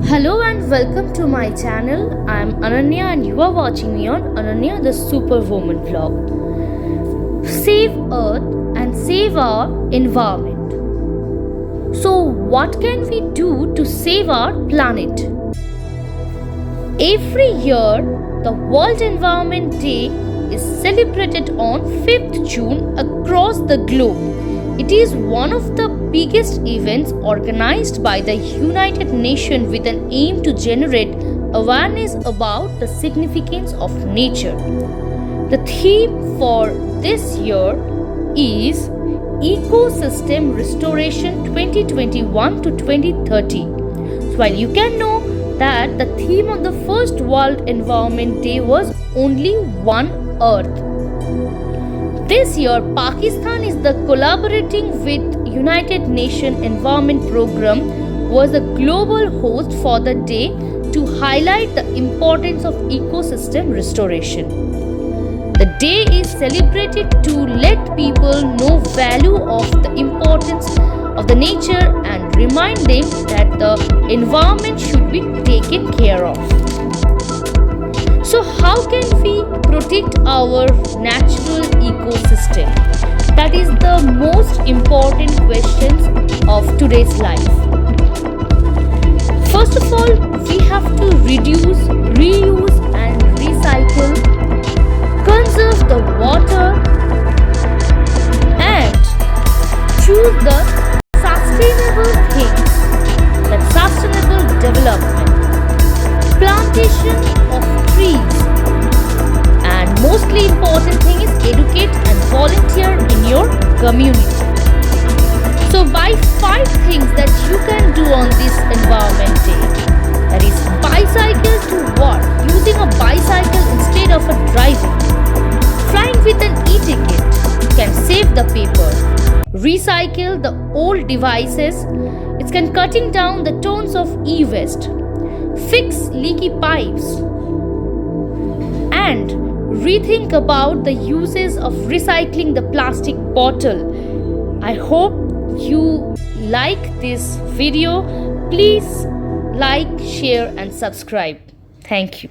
Hello and welcome to my channel. I am Ananya and you are watching me on Ananya the Superwoman vlog. Save Earth and save our environment. So what can we do to save our planet? Every year, the World Environment Day is celebrated on 5th June across the globe. It is one of the biggest events organized by the United Nations with an aim to generate awareness about the significance of nature. The theme for this year is Ecosystem Restoration 2021 to 2030. So while you can know that the theme on the first World Environment Day was only One Earth. This year, Pakistan is the collaborating with United Nations Environment Program was the global host for the day to highlight the importance of ecosystem restoration. The day is celebrated to let people know value of the importance of the nature and remind them that the environment should be taken care of. So how can we protect our natural ecosystem? That is the most important questions of today's life. First of all, we have to reduce, reuse and recycle, conserve the water and choose the sustainable things, that sustainable development, plantation of trees, and mostly important thing is educate and volunteer in your community. So buy 5 things that you can do on this environment day. That is bicycle to work, using a bicycle instead of a driving. Flying with an e-ticket can save the paper. Recycle the old devices. It can cutting down the tons of e-waste. Fix leaky pipes and rethink about the uses of recycling the plastic bottle. I hope you like this video. Please like, share and subscribe. Thank you.